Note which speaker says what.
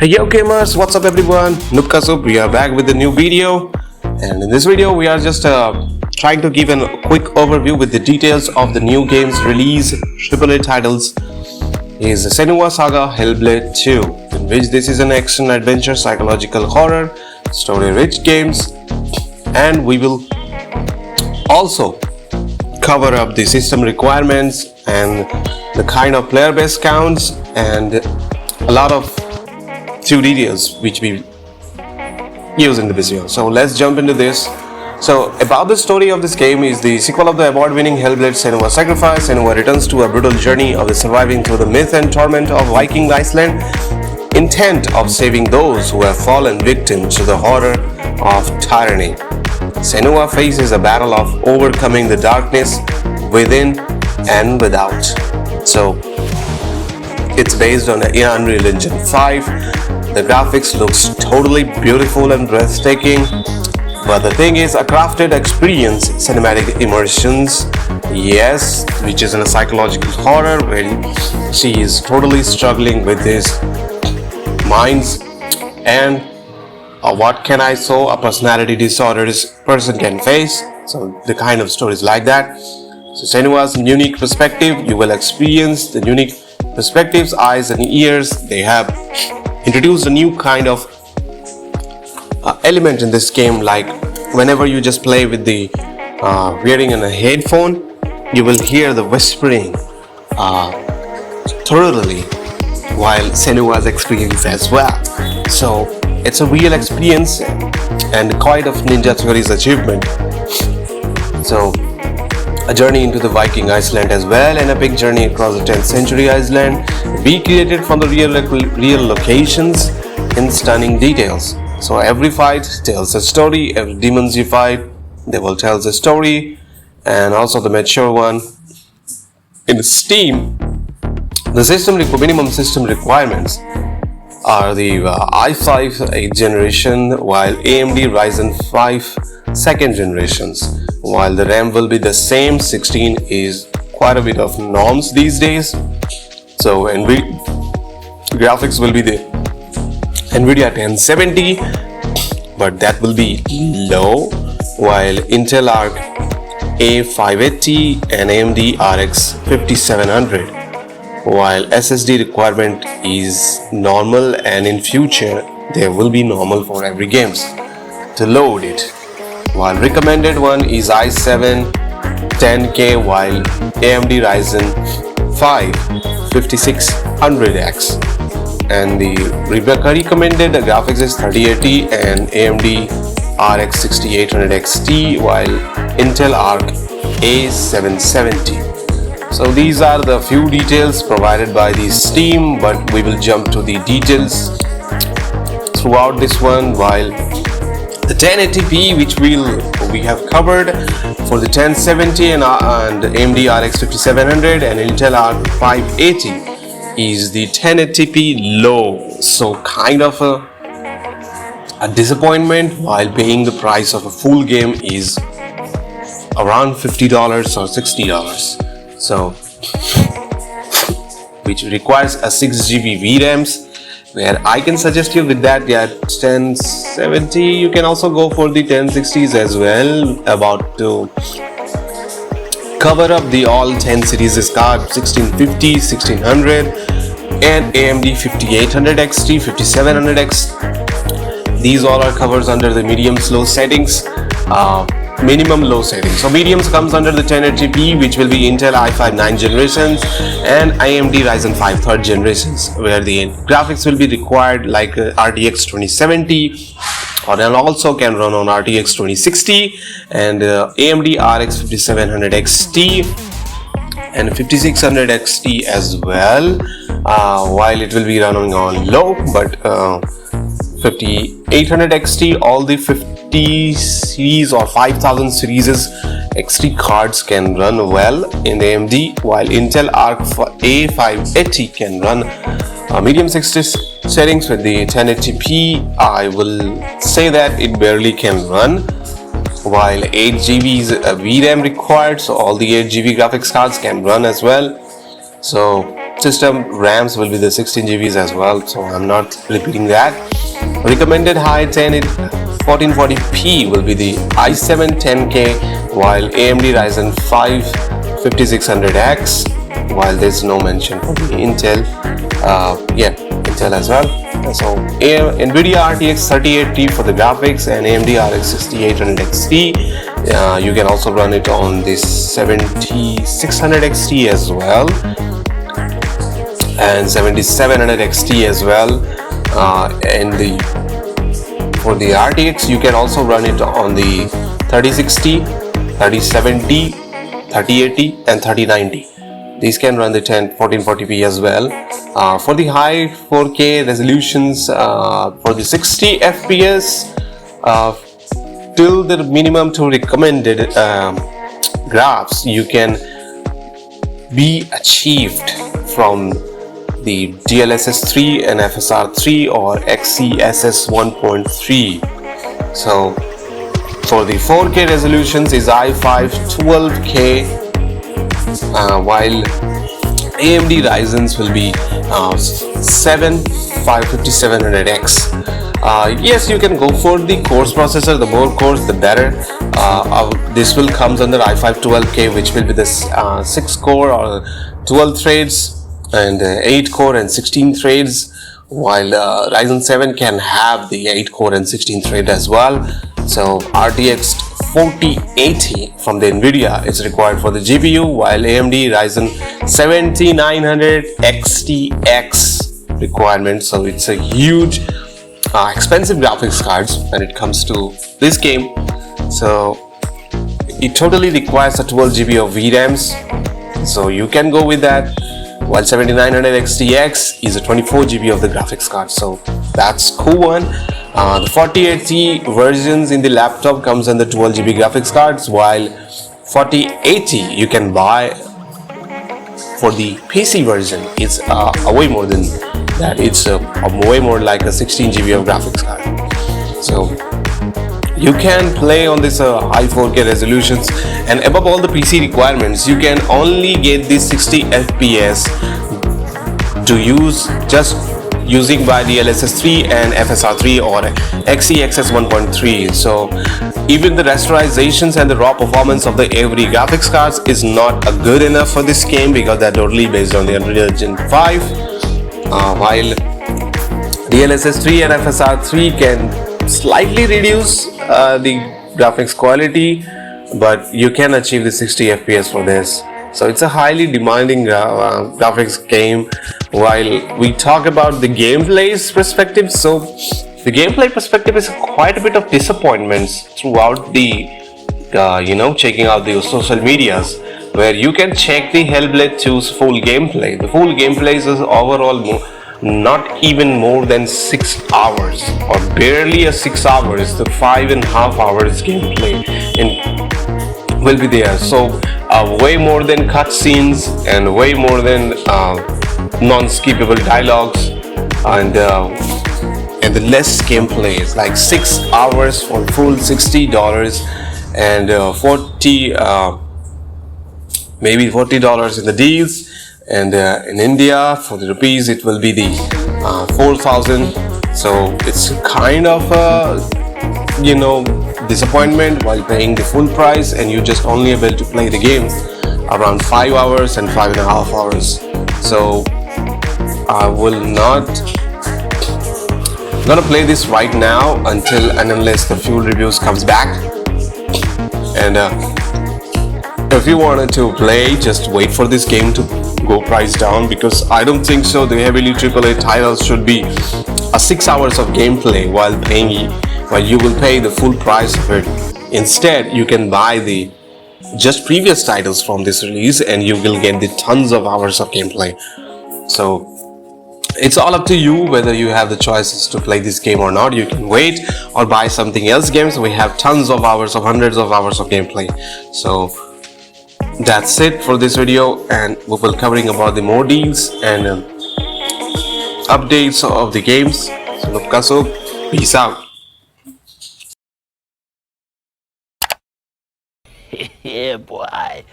Speaker 1: Hey yo gamers, what's up everyone? Nupkasup, we are back with a new video, and in this video we are just trying to give a quick overview with the details of the new game's release. AAA titles is SenuasSaga Hellblade II, in which this is an action adventure psychological horror story rich games, and we will also cover up the system requirements and the kind of player base counts and a lot of few details which we use in the video. So let's jump into this. So about the story of this game is the sequel of the award-winning Hellblade Senua Sacrifice. Senua returns to a brutal journey of surviving through the myth and torment of Viking Iceland, intent of saving those who have fallen victim to the horror of tyranny. Senua faces a battle of overcoming the darkness within and without. So it's based on Unreal Engine 5. The graphics looks totally beautiful and breathtaking, but the thing is a crafted experience, cinematic immersions, yes, which is in a psychological horror where she is totally struggling with his minds and what can I say, a personality disorder this person can face. So the kind of stories like that. So Senua's unique perspective, you will experience the unique perspectives, eyes and ears. They have introduced a new kind of element in this game, like whenever you just play with the wearing a headphone, you will hear the whispering thoroughly while Senua's experience as well. So it's a real experience and quite of NinjaTheory's achievement. So a journey into the Viking Iceland as well, an epic journey across the 10th century Iceland, recreated from the real locations in stunning details. So every fight tells a story, every demons you fight, they will tell the story, and also the mature one. In Steam, the minimum system requirements are the i5 8th generation, while AMD Ryzen 5 2nd generations, while the RAM will be the same. 16 is quite a bit of norms these days. So graphics will be the Nvidia 1070, but that will be low, while Intel Arc A580 and AMD RX 5700, while SSD requirement is normal, and in future there will be normal for every games to load it, while recommended one is i7 10K, while AMD Ryzen 5 5600X, and the recommended graphics is 3080 and AMD RX 6800 XT, while Intel Arc A770. So these are the few details provided by the Steam, but we will jump to the details throughout this one. While the 1080p, which we have covered for the 1070 and AMD RX 5700 and Intel Arc 580 is the 1080p low. So kind of a disappointment, while paying the price of a full game is around $50 or $60. So which requires a 6GB VRAMs, where I can suggest you with that 1070. You can also go for the 1060s as well, about to cover up the all 10 series card, 1650, 1600 and AMD 5800 XT, 5700X. These all are covers under the medium slow settings, minimum low settings. So mediums comes under the 1080p, which will be Intel i5 9th generations and AMD Ryzen 5 3rd generations, where the graphics will be required like RTX 2070, or it also can run on RTX 2060 and AMD RX 5700 XT and 5600 XT as well, while it will be running on low, but 5800 XT, all the 50 series or 5000 series XT cards can run well in AMD, while Intel Arc A580 can run medium 60 settings with the 1080p. I will say that it barely can run, while 8GB VRAM required, so all the 8GB graphics cards can run as well. So system RAMs will be the 16 GBs as well, so I'm not repeating that. Recommended height 1440p will be the i7 10K, while AMD Ryzen 5 5600X, while there's no mention for the Intel. Intel as well. So NVIDIA RTX 3080 for the graphics and AMD RX 6800 XT. You can also run it on this 7600 XT as well, and 7700 XT as well. And for the RTX, you can also run it on the 3060, 3070, 3080 and 3090. These can run the 1440p as well. For the high 4K resolutions, for the 60 FPS, till the minimum to recommended graphs, you can be achieved from the DLSS 3 and FSR 3 or XeSS 1.3. So for the 4K resolutions is i5 12K, while AMD Ryzen's will be 7 5700X. Yes, you can go for the cores processor. The more cores, the better. This will comes under i5 12K, which will be the 6 core or 12 threads, and 8 core and 16 threads, while Ryzen 7 can have the 8 core and 16 thread as well. So RTX 4080 from the NVIDIA is required for the GPU, while AMD Ryzen 7900 XTX requirement. So it's a huge expensive graphics cards when it comes to this game. So it totally requires a 12 GB of VRAMs, so you can go with that, while 7900 XTX is a 24 GB of the graphics card. So that's cool one. The 4080 versions in the laptop comes under 12 GB graphics cards, while 4080 you can buy for the PC version. It's way more than that. It's way more like a 16 GB of graphics card. So you can play on this high 4K resolutions, and above all the PC requirements, you can only get this 60 FPS to use just using by DLSS 3 and FSR 3 or XeSS 1.3. So even the rasterizations and the raw performance of the every graphics cards is not good enough for this game, because they're totally based on the Unreal Engine 5, while DLSS 3 and FSR 3 can slightly reduce the graphics quality, but you can achieve the 60 FPS for this. So it's a highly demanding graphics game. While we talk about the gameplay's perspective, so the gameplay perspective is quite a bit of disappointments throughout the checking out the social medias, where you can check the Hellblade 2's full gameplay. The full gameplay is overall not even more than 6 hours, or barely a 6 hours. The 5.5 hours gameplay will be there. So way more than cutscenes and way more than non-skippable dialogues, and the less gameplay is like 6 hours for full $60, and maybe $40 in the deals. And in India, for the rupees, it will be the 4,000. So it's kind of disappointment while paying the full price, and you just only able to play the game around 5 hours and 5.5 hours. So I will not gonna play this right now until and unless the fuel reviews comes back. And if you wanted to play, just wait for this game to go price down, because I don't think so the heavily AAA titles should be a 6 hours of gameplay while you will pay the full price of it. Instead, you can buy the just previous titles from this release, and you will get the tons of hours of gameplay. So it's all up to you whether you have the choices to play this game or not. You can wait or buy something else games. We have tons of hours, of hundreds of hours of gameplay. So that's it for this video, and we will covering about the more deals and updates of the games. So peace out.
Speaker 2: Yeah, boy.